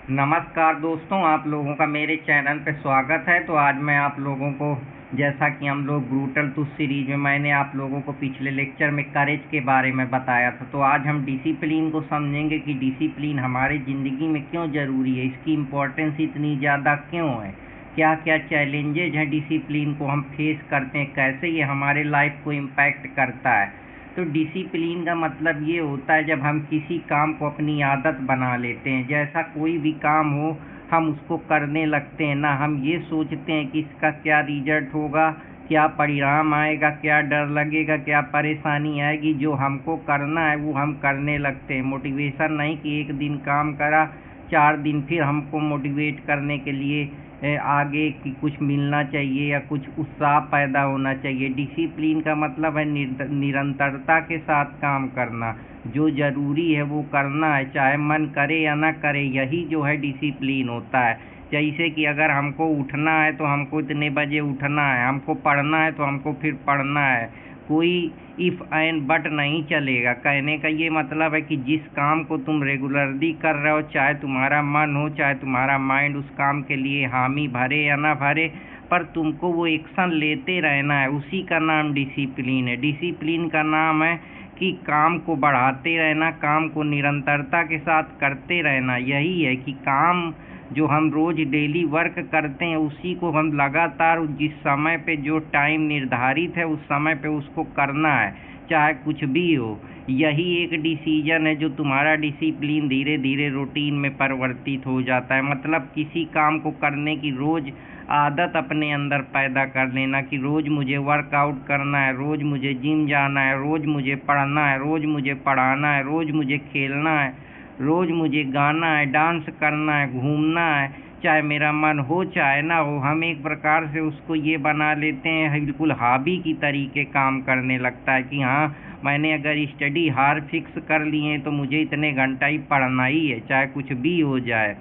नमस्कार दोस्तों, आप लोगों का मेरे चैनल पे स्वागत है। तो आज मैं आप लोगों को, जैसा कि हम लोग ब्रूटल टूथ सीरीज में मैंने आप लोगों को पिछले लेक्चर में करेज के बारे में बताया था, तो आज हम डिसिप्लिन को समझेंगे कि डिसिप्लिन हमारी ज़िंदगी में क्यों ज़रूरी है, इसकी इम्पोर्टेंस इतनी ज़्यादा क्यों है, क्या क्या चैलेंजेज हैं डिसिप्लिन को हम फेस करते हैं, कैसे ये हमारे लाइफ को इम्पैक्ट करता है। तो डिसिप्लिन का मतलब ये होता है जब हम किसी काम को अपनी आदत बना लेते हैं, जैसा कोई भी काम हो हम उसको करने लगते हैं ना, हम ये सोचते हैं कि इसका क्या रिजल्ट होगा, क्या परिणाम आएगा, क्या डर लगेगा, क्या परेशानी आएगी। जो हमको करना है वो हम करने लगते हैं। मोटिवेशन नहीं कि एक दिन काम करा, 4 दिन फिर हमको मोटिवेट करने के लिए आगे की कुछ मिलना चाहिए या कुछ उत्साह पैदा होना चाहिए। डिसिप्लिन का मतलब है निरंतरता के साथ काम करना, जो ज़रूरी है वो करना है, चाहे मन करे या ना करे। यही जो है डिसिप्लिन होता है। जैसे कि अगर हमको उठना है तो हमको इतने बजे उठना है, हमको पढ़ना है तो हमको फिर पढ़ना है। कोई इफ़ एंड बट नहीं चलेगा। कहने का ये मतलब है कि जिस काम को तुम रेगुलरली कर रहे हो, चाहे तुम्हारा मन हो, चाहे तुम्हारा माइंड उस काम के लिए हामी भरे या ना भरे, पर तुमको वो एक्शन लेते रहना है, उसी का नाम डिसिप्लिन है। डिसिप्लिन का नाम है कि काम को बढ़ाते रहना, काम को निरंतरता के साथ करते रहना। यही है कि काम जो हम रोज़ डेली वर्क करते हैं उसी को हम लगातार जिस समय पे जो टाइम निर्धारित है उस समय पे उसको करना है, चाहे कुछ भी हो। यही एक डिसीजन है जो तुम्हारा डिसिप्लिन धीरे धीरे रूटीन में परिवर्तित हो जाता है। मतलब किसी काम को करने की रोज़ आदत अपने अंदर पैदा कर लेना कि रोज़ मुझे वर्कआउट करना है, रोज़ मुझे जिम जाना है, रोज़ मुझे पढ़ना है, रोज़ मुझे पढ़ाना है, रोज़ मुझे खेलना है, रोज़ मुझे गाना है, डांस करना है, घूमना है, चाहे मेरा मन हो चाहे ना हो। हम एक प्रकार से उसको ये बना लेते हैं, बिल्कुल हॉबी की तरीके काम करने लगता है कि हाँ, मैंने अगर स्टडी हार फिक्स कर लिए हैं तो मुझे इतने घंटा ही पढ़ना ही है, चाहे कुछ भी हो जाए।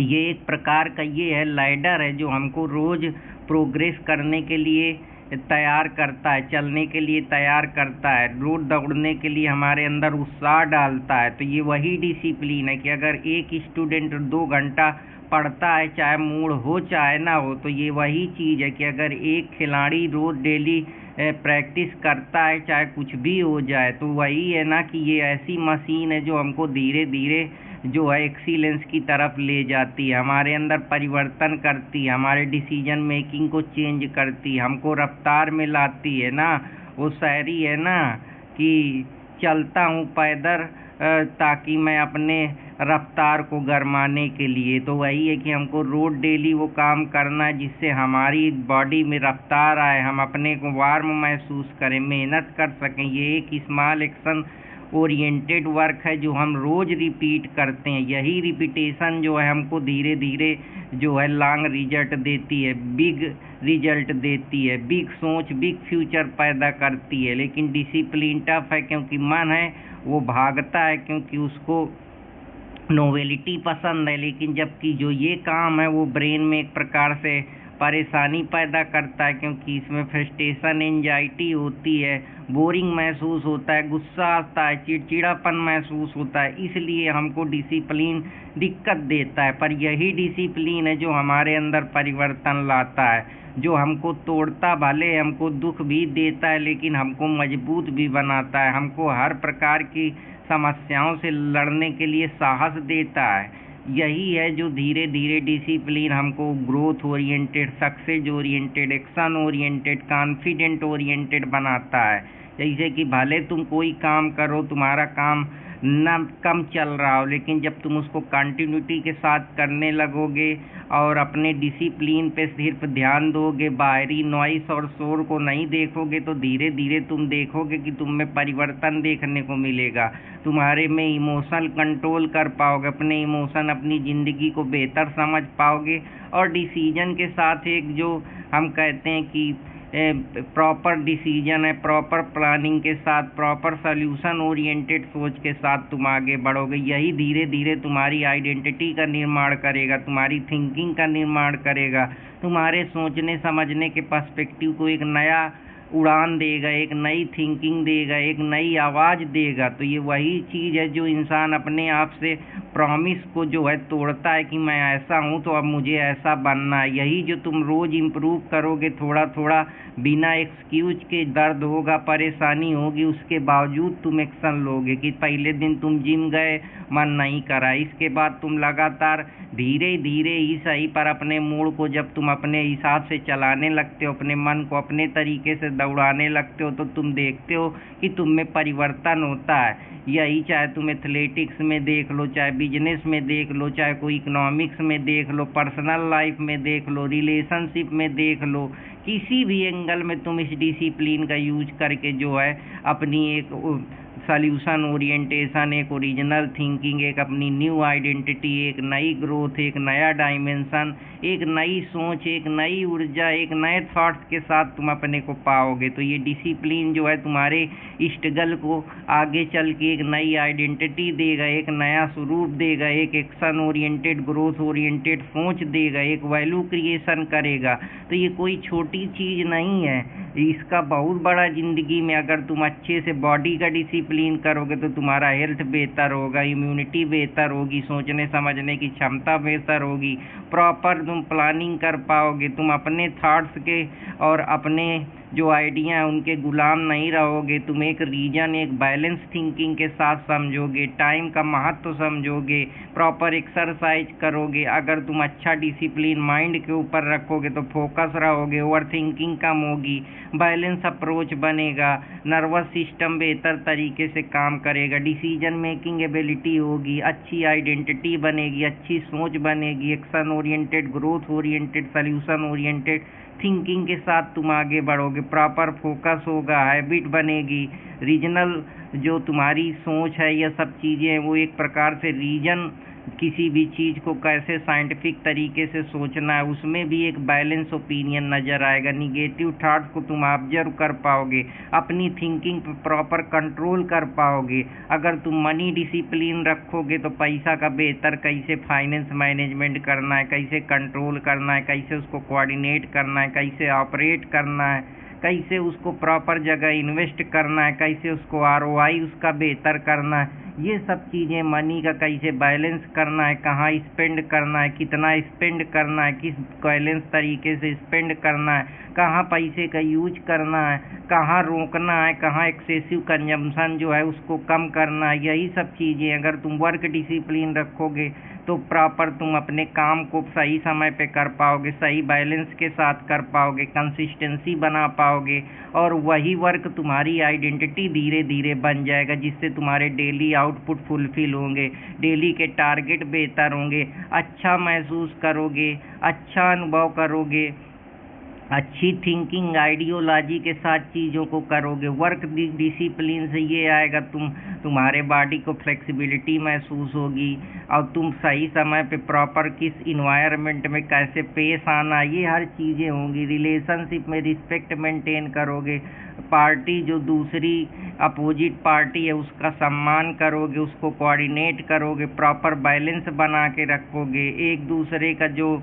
ये एक प्रकार का ये है लैडर है जो हमको रोज़ प्रोग्रेस करने के लिए तैयार करता है, चलने के लिए तैयार करता है, रोज़ दौड़ने के लिए हमारे अंदर उत्साह डालता है। तो ये वही डिसिप्लिन है कि अगर एक स्टूडेंट 2 घंटा पढ़ता है, चाहे मूड हो चाहे ना हो, तो ये वही चीज़ है कि अगर एक खिलाड़ी रोज़ डेली प्रैक्टिस करता है, चाहे कुछ भी हो जाए, तो वही है ना कि ये ऐसी मशीन है जो हमको धीरे धीरे जो है एक्सीलेंस की तरफ ले जाती है, हमारे अंदर परिवर्तन करती है, हमारे डिसीजन मेकिंग को चेंज करती है, हमको रफ्तार में लाती है ना। वो शायरी है ना कि चलता हूँ पैदल ताकि मैं अपने रफ्तार को गरमाने के लिए। तो वही है कि हमको रोज डेली वो काम करना है जिससे हमारी बॉडी में रफ्तार आए, हम अपने को वार्म महसूस करें, मेहनत कर सकें। ये एक स्मॉल एक्शन ओरिएंटेड वर्क है जो हम रोज़ रिपीट करते हैं। यही रिपीटेशन जो है हमको धीरे धीरे जो है लॉन्ग रिजल्ट देती है, बिग रिजल्ट देती है, बिग सोच, बिग फ्यूचर पैदा करती है। लेकिन डिसिप्लिन टफ है क्योंकि मन है वो भागता है, क्योंकि उसको नोवेलिटी पसंद है। लेकिन जबकि जो ये काम है वो ब्रेन में एक प्रकार से परेशानी पैदा करता है, क्योंकि इसमें फ्रस्ट्रेशन, एंजाइटी होती है, बोरिंग महसूस होता है, गुस्सा आता है, चिड़चिड़ापन महसूस होता है। इसलिए हमको डिसिप्लिन दिक्कत देता है। पर यही डिसिप्लिन है जो हमारे अंदर परिवर्तन लाता है, जो हमको तोड़ता भले हमको दुख भी देता है लेकिन हमको मजबूत भी बनाता है, हमको हर प्रकार की समस्याओं से लड़ने के लिए साहस देता है। यही है जो धीरे धीरे डिसिप्लिन हमको growth oriented, success oriented, action oriented, confident oriented बनाता है। जैसे कि भले तुम कोई काम करो, तुम्हारा काम ना कम चल रहा हो, लेकिन जब तुम उसको कंटिन्यूटी के साथ करने लगोगे और अपने डिसिप्लिन पे सिर्फ ध्यान दोगे, बाहरी नॉइस और शोर को नहीं देखोगे, तो धीरे धीरे तुम देखोगे कि तुम में परिवर्तन देखने को मिलेगा। तुम्हारे में इमोशनल कंट्रोल कर पाओगे, अपने इमोशन, अपनी ज़िंदगी को बेहतर समझ पाओगे। और डिसीजन के साथ एक जो हम कहते हैं कि प्रॉपर डिसीजन है, प्रॉपर प्लानिंग के साथ, प्रॉपर सॉल्यूशन ओरिएंटेड सोच के साथ तुम आगे बढ़ोगे। यही धीरे धीरे तुम्हारी आइडेंटिटी का निर्माण करेगा, तुम्हारी थिंकिंग का निर्माण करेगा, तुम्हारे सोचने समझने के पर्सपेक्टिव को एक नया उड़ान देगा, एक नई थिंकिंग देगा, एक नई आवाज़ देगा। तो ये वही चीज़ है जो इंसान अपने आप से प्रॉमिस को जो है तोड़ता है कि मैं ऐसा हूँ तो अब मुझे ऐसा बनना है। यही जो तुम रोज़ इम्प्रूव करोगे थोड़ा थोड़ा, बिना एक्सक्यूज के, दर्द होगा, परेशानी होगी, उसके बावजूद तुम एक्शन लोगे। कि पहले दिन तुम जिम गए, मन नहीं करा, इसके बाद तुम लगातार धीरे धीरे ही सही पर अपने मूड को जब तुम अपने हिसाब से चलाने लगते हो, अपने मन को अपने तरीके से दौड़ाने लगते हो, तो तुम देखते हो कि तुम में परिवर्तन होता है। यही चाहे तुम एथलेटिक्स में देख लो, चाहे बिजनेस में देख लो, चाहे कोई इकोनॉमिक्स में देख लो, पर्सनल लाइफ में देख लो, रिलेशनशिप में देख लो, किसी भी एंगल में तुम इस डिसिप्लिन का यूज करके जो है अपनी एक सॉल्यूशन ओरिएंटेशन, एक ओरिजिनल थिंकिंग, एक अपनी न्यू आइडेंटिटी, एक नई ग्रोथ, एक नया डायमेंशन, एक नई सोच, एक नई ऊर्जा, एक नए थॉट्स के साथ तुम अपने को पाओगे। तो ये डिसिप्लिन जो है तुम्हारे स्ट्रगल को आगे चल के एक नई आइडेंटिटी देगा, एक नया स्वरूप देगा, एक एक्शन ओरिएंटेड, ग्रोथ ओरिएंटेड सोच देगा, एक वैल्यू क्रिएशन करेगा। तो ये कोई छोटी चीज़ नहीं है, इसका बहुत बड़ा ज़िंदगी में अगर तुम अच्छे से बॉडी का डिसिप्लिन करोगे तो तुम्हारा हेल्थ बेहतर होगा, इम्यूनिटी बेहतर होगी, सोचने समझने की क्षमता बेहतर होगी, प्रॉपर तुम प्लानिंग कर पाओगे, तुम अपने थॉट्स के और अपने जो आइडिया है उनके गुलाम नहीं रहोगे, तुम एक रीजन, एक बैलेंस थिंकिंग के साथ समझोगे, टाइम का महत्व समझोगे, प्रॉपर एक्सरसाइज करोगे। अगर तुम अच्छा डिसिप्लिन माइंड के ऊपर रखोगे तो फोकस रहोगे, ओवर थिंकिंग कम होगी, बैलेंस अप्रोच बनेगा, नर्वस सिस्टम बेहतर तरीके से काम करेगा, डिसीजन मेकिंग एबिलिटी होगी, अच्छी आइडेंटिटी बनेगी, अच्छी सोच बनेगी, action oriented, growth oriented, solution oriented thinking के साथ तुम आगे बढ़ोगे, प्रॉपर फोकस होगा, हैबिट बनेगी, रीजनल जो तुम्हारी सोच है, यह सब चीज़ें हैं वो एक प्रकार से रीजन, किसी भी चीज़ को कैसे साइंटिफिक तरीके से सोचना है उसमें भी एक बैलेंस ओपिनियन नज़र आएगा। निगेटिव थॉट्स को तुम ऑब्जर्व कर पाओगे, अपनी थिंकिंग पर प्रॉपर कंट्रोल कर पाओगे। अगर तुम मनी डिसिप्लिन रखोगे तो पैसा का बेहतर कैसे फाइनेंस मैनेजमेंट करना है, कैसे कंट्रोल करना है, कैसे उसको कोऑर्डिनेट करना है, कैसे ऑपरेट करना है, कैसे उसको प्रॉपर जगह इन्वेस्ट करना है, कैसे उसको आरओआई उसका बेहतर करना है, ये सब चीज़ें, मनी का कैसे बैलेंस करना है, कहाँ स्पेंड करना है, कितना स्पेंड करना है, किस बैलेंस तरीके से स्पेंड करना है, कहाँ पैसे का यूज करना है, कहाँ रोकना है, कहाँ एक्सेसिव कंजम्पशन जो है उसको कम करना है। यही सब चीज़ें अगर तुम वर्क डिसिप्लिन रखोगे तो प्रॉपर तुम अपने काम को सही समय पे कर पाओगे, सही बैलेंस के साथ कर पाओगे, कंसिस्टेंसी बना पाओगे, और वही वर्क तुम्हारी आइडेंटिटी धीरे धीरे बन जाएगा, जिससे तुम्हारे डेली आउटपुट फुलफिल होंगे, डेली के टारगेट बेहतर होंगे, अच्छा महसूस करोगे, अच्छा अनुभव करोगे, अच्छी थिंकिंग आइडियोलॉजी के साथ चीज़ों को करोगे। वर्क डिसिप्लिन से ये आएगा, तुम्हारे बॉडी को फ्लेक्सिबिलिटी महसूस होगी, और तुम सही समय पे प्रॉपर किस इन्वायरमेंट में कैसे पेश आना, ये हर चीज़ें होंगी। रिलेशनशिप में रिस्पेक्ट मेंटेन करोगे, पार्टी जो दूसरी अपोजिट पार्टी है उसका सम्मान करोगे, उसको कोऑर्डिनेट करोगे, प्रॉपर बैलेंस बना के रखोगे, एक दूसरे का जो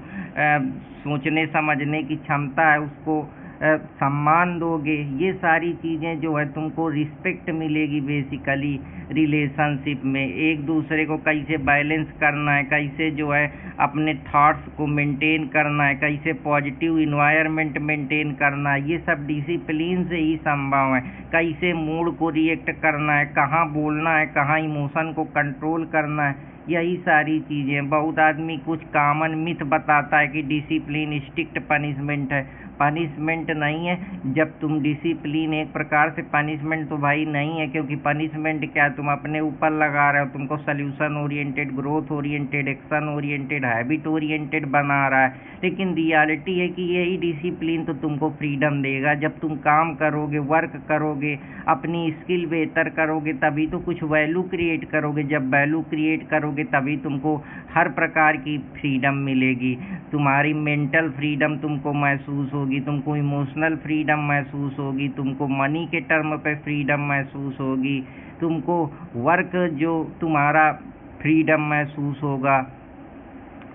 सोचने समझने की क्षमता है उसको सम्मान दोगे। ये सारी चीज़ें जो है तुमको रिस्पेक्ट मिलेगी बेसिकली रिलेशनशिप में। एक दूसरे को कैसे बैलेंस करना है, कैसे जो है अपने थॉट्स को मेंटेन करना है, कैसे पॉजिटिव इन्वायरमेंट मेंटेन करना है, ये सब डिसिप्लिन से ही संभव है। कैसे मूड को रिएक्ट करना है, कहाँ बोलना है, कहाँ इमोशन को कंट्रोल करना है, यही सारी चीज़ें। बहुत आदमी कुछ कॉमन मिथ बताता है कि डिसिप्लिन स्ट्रिक्ट पनिशमेंट है। पनिशमेंट नहीं है। जब तुम डिसिप्लिन, एक प्रकार से पनिशमेंट तो भाई नहीं है, क्योंकि पनिशमेंट क्या है, तुम अपने ऊपर लगा रहे हो, तुमको solution oriented, growth oriented, action oriented, habit oriented बना रहा है। लेकिन रियलिटी है कि यही डिसिप्लिन तो तुमको फ्रीडम देगा। जब तुम काम करोगे, वर्क करोगे, अपनी स्किल बेहतर करोगे, तभी तो कुछ वैल्यू क्रिएट करोगे। जब वैल्यू क्रिएट करोगे तभी तुमको हर प्रकार की फ्रीडम मिलेगी। तुम्हारी मेंटल फ्रीडम तुमको महसूस होगी, तुमको इमोशनल फ्रीडम महसूस होगी, तुमको मनी के टर्म पे फ्रीडम महसूस होगी, तुमको वर्क जो तुम्हारा फ्रीडम महसूस होगा।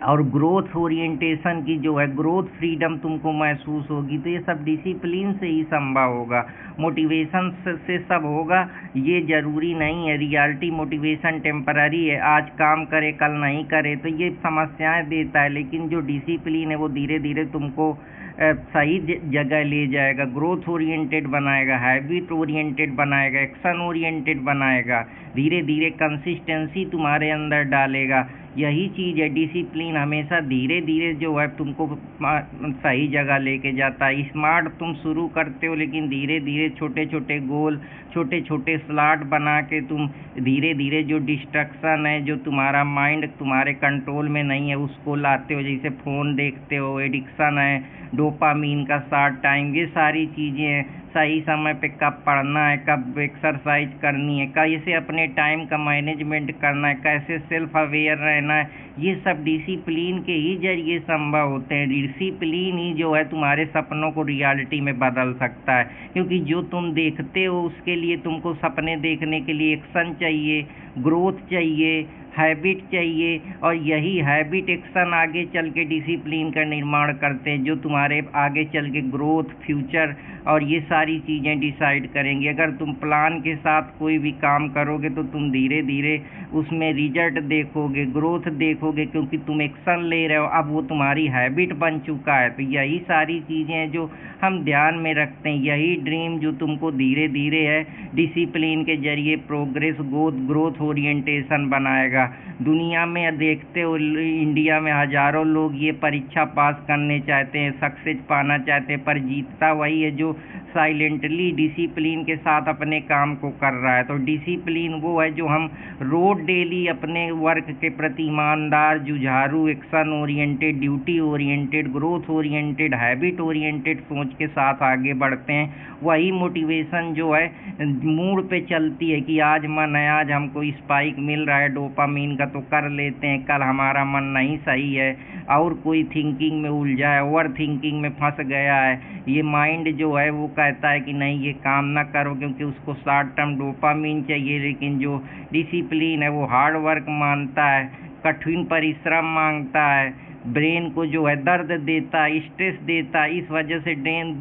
और ग्रोथ ओरिएंटेशन की जो है ग्रोथ फ्रीडम तुमको महसूस होगी। तो ये सब डिसिप्लिन से ही संभव होगा, मोटिवेशन से सब होगा। ये ज़रूरी नहीं है, रियलिटी मोटिवेशन टेम्पररी है, आज काम करे कल नहीं करे तो ये समस्याएं देता है, लेकिन जो डिसिप्लिन है वो धीरे धीरे तुमको सही जगह ले जाएगा, ग्रोथ ओरिएंटेड बनाएगा, हैबिट ओरिएंटेड बनाएगा, एक्शन ओरिएंटेड बनाएगा, धीरे धीरे कंसिस्टेंसी तुम्हारे अंदर डालेगा। यही चीज़ है, डिसिप्लिन हमेशा धीरे धीरे जो है तुमको सही जगह लेके जाता है। स्मार्ट तुम शुरू करते हो लेकिन धीरे धीरे छोटे छोटे गोल, छोटे छोटे स्लॉट बना के तुम धीरे धीरे जो डिस्ट्रक्शन है, जो तुम्हारा माइंड तुम्हारे कंट्रोल में नहीं है उसको लाते हो। जैसे फ़ोन देखते हो, एडिक्शन है, डोपामीन का शॉर्ट टाइम, ये सारी चीज़ें हैं। सही समय पे कब पढ़ना है, कब एक्सरसाइज करनी है, कैसे अपने टाइम का मैनेजमेंट करना है, कैसे सेल्फ अवेयर रहना है, ये सब डिसिप्लिन के ही जरिए संभव होते हैं। डिसिप्लिन ही जो है तुम्हारे सपनों को रियलिटी में बदल सकता है, क्योंकि जो तुम देखते हो उसके लिए तुमको सपने देखने के लिए एक्शन चाहिए, ग्रोथ चाहिए, हैबिट चाहिए, और यही हैबिट एक्शन आगे चल के डिसिप्लिन का निर्माण करते हैं, जो तुम्हारे आगे चल के ग्रोथ, फ्यूचर और ये सारी चीज़ें डिसाइड करेंगी। अगर तुम प्लान के साथ कोई भी काम करोगे तो तुम धीरे धीरे उसमें रिजल्ट देखोगे, ग्रोथ देखोगे, क्योंकि तुम एक्शन ले रहे हो, अब वो तुम्हारी हैबिट बन चुका है। तो यही सारी चीज़ें हैं जो हम ध्यान में रखते हैं, यही ड्रीम जो तुमको धीरे धीरे है डिसिप्लिन के जरिए प्रोग्रेस, ग्रोथ ओरिएंटेशन बनाएगा। दुनिया में देखते हो, इंडिया में हजारों लोग ये परीक्षा पास करने चाहते हैं, सक्सेस पाना चाहते हैं, पर जीतता वही है जो साइलेंटली डिसिप्लिन के साथ अपने काम को कर रहा है। तो डिसिप्लिन वो है जो हम रोज डेली अपने वर्क के प्रति ईमानदार, जुझारू, action oriented, duty oriented, growth oriented, habit oriented सोच के साथ आगे बढ़ते हैं। वही मोटिवेशन जो है मूड पे चलती है कि आज मन है, आज हमको स्पाइक मिल रहा है डोपामीन का तो कर लेते हैं, कल हमारा मन नहीं सही है और कोई थिंकिंग में उलझा है, ओवर थिंकिंग में फंस गया है, ये माइंड जो है वो कहता है कि नहीं ये काम ना करो क्योंकि उसको शॉर्ट टर्म डोपामीन चाहिए। लेकिन जो डिसिप्लिन है वो हार्ड वर्क मानता है, कठिन परिश्रम मांगता है, ब्रेन को जो है दर्द देता है, स्ट्रेस देता है, इस वजह से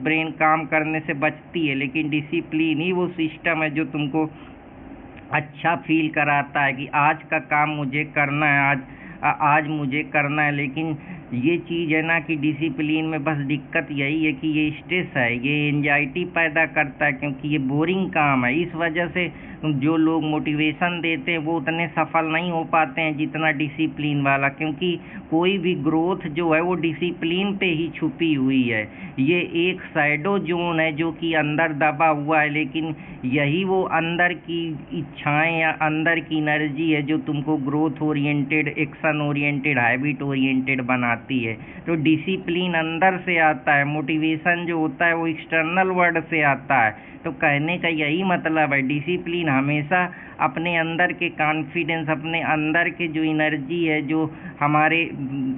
ब्रेन काम करने से बचती है। लेकिन डिसिप्लिन ही वो सिस्टम है जो तुमको अच्छा फील कराता है कि आज का काम मुझे करना है, आज मुझे करना है। लेकिन ये चीज़ है ना कि डिसिप्लिन में बस दिक्कत यही है कि ये स्ट्रेस है, ये एंजाइटी पैदा करता है, क्योंकि ये बोरिंग काम है। इस वजह से जो लोग मोटिवेशन देते हैं वो उतने सफल नहीं हो पाते हैं जितना डिसिप्लिन वाला, क्योंकि कोई भी ग्रोथ जो है वो डिसिप्लिन पे ही छुपी हुई है। ये एक शैडो जोन है जो कि अंदर दबा हुआ है, लेकिन यही वो अंदर की इच्छाएं या अंदर की एनर्जी है जो तुमको growth oriented, action oriented, habit oriented बनाती है। तो डिसिप्लिन अंदर से आता है, मोटिवेशन जो होता है वो एक्सटर्नल वर्ल्ड से आता है। तो कहने का यही मतलब है, डिसिप्लिन हमेशा अपने अंदर के कॉन्फिडेंस, अपने अंदर के जो एनर्जी है, जो हमारे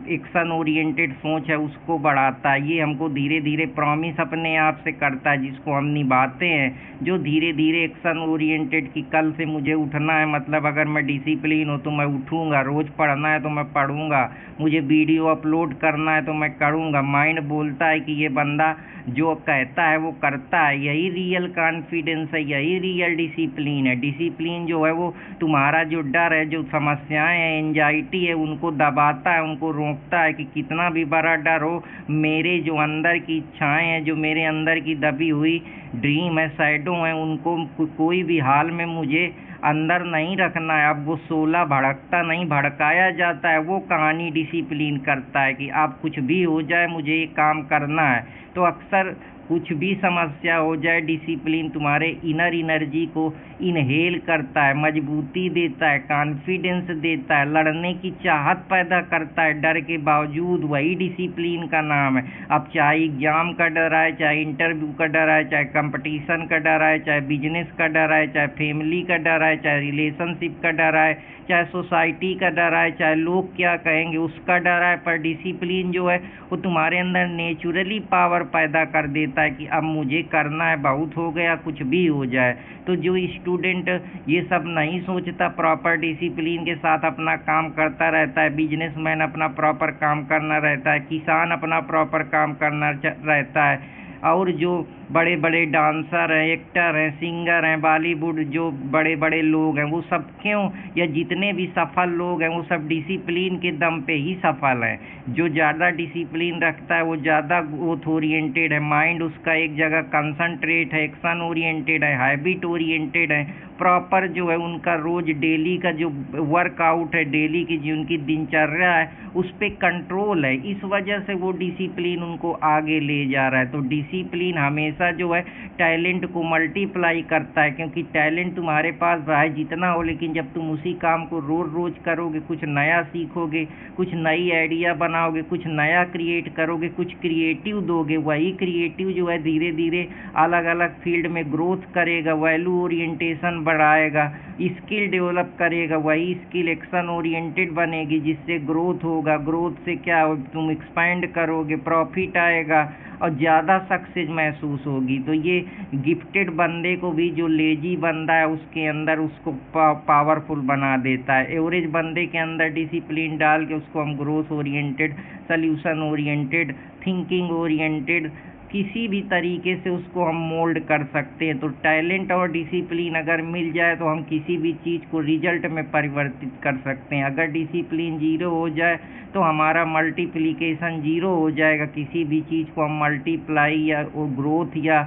एक्शन ओरिएंटेड सोच है उसको बढ़ाता है। ये हमको धीरे धीरे प्रॉमिस अपने आप से करता है जिसको हम निभाते हैं, जो धीरे धीरे एक्शन ओरिएंटेड की कल से मुझे उठना है, मतलब अगर मैं डिसिप्लिन हूँ तो मैं उठूँगा, रोज़ पढ़ना है तो मैं पढ़ूँगा, मुझे वीडियो अपलोड करना है तो मैं करूँगा। माइंड बोलता है कि ये बंदा जो कहता है वो करता है, यही रियल कॉन्फिडेंस है, यही रियल डिसिप्लिन है। डिसिप्लिन जो है वो तुम्हारा जो डर है, जो समस्याएं हैं, एंजाइटी है, उनको दबाता है, उनको रोकता है कि कितना भी बड़ा डर हो, मेरे जो अंदर की इच्छाएं हैं, जो मेरे अंदर की दबी हुई ड्रीम है, शैडो है, उनको कोई भी हाल में मुझे अंदर नहीं रखना है। अब वो शोला भड़कता नहीं, भड़काया जाता है, वो कहानी डिसिप्लिन करता है कि आप कुछ भी हो जाए मुझे ये काम करना है। तो अक्सर कुछ भी समस्या हो जाए, डिसिप्लिन तुम्हारे इनर एनर्जी को इनहेल करता है, मजबूती देता है, कॉन्फिडेंस देता है, लड़ने की चाहत पैदा करता है डर के बावजूद। वही डिसिप्लिन का नाम है। अब चाहे एग्जाम का डर है, चाहे इंटरव्यू का डर है, चाहे कंपटीशन का डर है, चाहे बिजनेस का डर है, चाहे फैमिली का डर है, चाहे रिलेशनशिप का डर है, चाहे सोसाइटी का डर है, चाहे लोग क्या कहेंगे उसका डर है, पर डिसिप्लिन जो है वो तुम्हारे अंदर नेचुरली पावर पैदा कर देता होता है कि अब मुझे करना है, बहुत हो गया, कुछ भी हो जाए। तो जो स्टूडेंट ये सब नहीं सोचता, प्रॉपर डिसिप्लिन के साथ अपना काम करता रहता है, बिजनेसमैन अपना प्रॉपर काम करना रहता है, किसान अपना प्रॉपर काम करना रहता है, और जो बड़े बड़े डांसर हैं, एक्टर हैं, सिंगर हैं, बॉलीवुड जो बड़े बड़े लोग हैं, वो सब क्यों, या जितने भी सफल लोग हैं वो सब डिसिप्लिन के दम पे ही सफल हैं। जो ज़्यादा डिसिप्लिन रखता है वो ज़्यादा ग्रोथ ओरिएंटेड है, माइंड उसका एक जगह कंसंट्रेट है, एक्शन ओरिएंटेड है, हैबिट ओरिएंटेड है, प्रॉपर जो है उनका रोज डेली का जो वर्कआउट है, डेली की जो उनकी दिनचर्या है, उस पर कंट्रोल है। इस वजह से वो डिसिप्लिन उनको आगे ले जा रहा है। तो डिसिप्लिन हमेशा जो है टैलेंट को मल्टीप्लाई करता है, क्योंकि टैलेंट तुम्हारे पास भाई जितना हो, लेकिन जब तुम उसी काम को रोज रोज करोगे, कुछ नया सीखोगे, कुछ नई आइडिया बनाओगे, कुछ नया क्रिएट करोगे, कुछ क्रिएटिव दोगे, वही क्रिएटिव जो है धीरे धीरे अलग अलग फील्ड में ग्रोथ करेगा, वैल्यू ओरिएंटेशन बढ़ाएगा, स्किल डेवलप करेगा, वही स्किल एक्शन ओरिएंटेड बनेगी, जिससे ग्रोथ होगा। ग्रोथ से क्या हो, तुम एक्सपैंड करोगे, प्रॉफिट आएगा और ज़्यादा सक्सेस महसूस होगी। तो ये गिफ्टेड बंदे को भी, जो लेजी बंदा है उसके अंदर, उसको पावरफुल बना देता है। एवरेज बंदे के अंदर डिसिप्लिन डाल के उसको हम growth oriented, solution oriented, thinking oriented, किसी भी तरीके से उसको हम मोल्ड कर सकते हैं। तो टैलेंट और डिसिप्लिन अगर मिल जाए तो हम किसी भी चीज़ को रिजल्ट में परिवर्तित कर सकते हैं। अगर डिसिप्लिन जीरो हो जाए तो हमारा मल्टीप्लिकेशन जीरो हो जाएगा। किसी भी चीज़ को हम मल्टीप्लाई या ग्रोथ या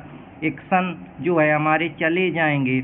एक्शन जो है हमारे चले जाएंगे।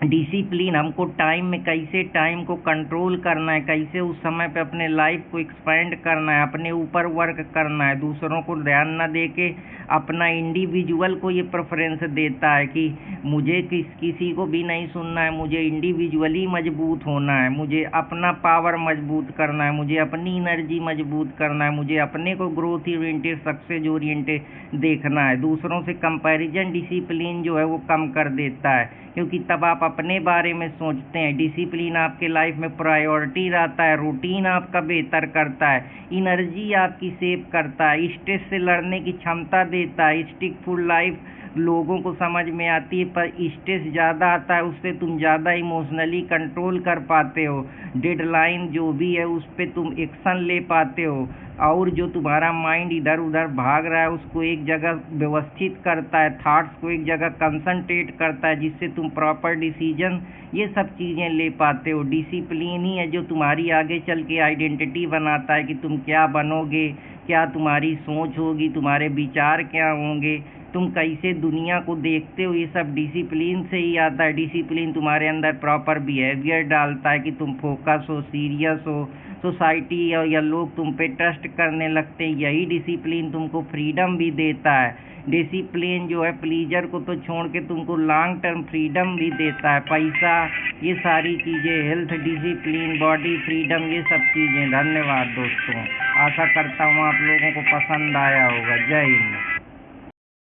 डिसिप्लिन हमको टाइम में कैसे टाइम को कंट्रोल करना है, कैसे उस समय पे अपने लाइफ को एक्सपेंड करना है, अपने ऊपर वर्क करना है, दूसरों को ध्यान न दे के अपना इंडिविजुअल को ये प्रेफरेंस देता है कि मुझे किसी को भी नहीं सुनना है, मुझे इंडिविजुअली मजबूत होना है, मुझे अपना पावर मजबूत करना है, मुझे अपनी एनर्जी मजबूत करना है, मुझे अपने को ग्रोथ ओरिएंटेड, सक्सेस ओरिएंटेड देखना है। दूसरों से कंपैरिजन डिसिप्लिन जो है वो कम कर देता है, क्योंकि तब आप अपने बारे में सोचते हैं। डिसिप्लिन आपके लाइफ में प्रायोरिटी रहता है, रूटीन आपका बेहतर करता है, एनर्जी आपकी सेव करता है, स्ट्रेस से लड़ने की क्षमता देता है। स्टिकफुल लाइफ लोगों को समझ में आती है, पर स्ट्रेस ज़्यादा आता है, उससे तुम ज़्यादा इमोशनली कंट्रोल कर पाते हो। डेडलाइन जो भी है उस पर तुम एक्शन ले पाते हो, और जो तुम्हारा माइंड इधर उधर भाग रहा है उसको एक जगह व्यवस्थित करता है, थॉट्स को एक जगह कंसंट्रेट करता है, जिससे तुम प्रॉपर डिसीजन ये सब चीज़ें ले पाते हो। डिसिप्लिन ही है जो तुम्हारी आगे चल के आइडेंटिटी बनाता है कि तुम क्या बनोगे, क्या तुम्हारी सोच होगी, तुम्हारे विचार क्या होंगे, तुम कैसे दुनिया को देखते हो, ये सब डिसिप्लिन से ही आता है। डिसिप्लिन तुम्हारे अंदर प्रॉपर बिहेवियर डालता है कि तुम फोकस हो, सीरियस हो, सोसाइटी या लोग तुम पे ट्रस्ट करने लगते हैं। यही डिसिप्लिन तुमको फ्रीडम भी देता है। डिसिप्लिन जो है प्लीजर को तो छोड़ के तुमको लॉन्ग टर्म फ्रीडम भी देता है, पैसा, ये सारी चीज़ें, हेल्थ, डिसिप्लिन, बॉडी फ्रीडम, ये सब चीज़ें। धन्यवाद दोस्तों, आशा करता हूँ आप लोगों को पसंद आया होगा। जय हिंद।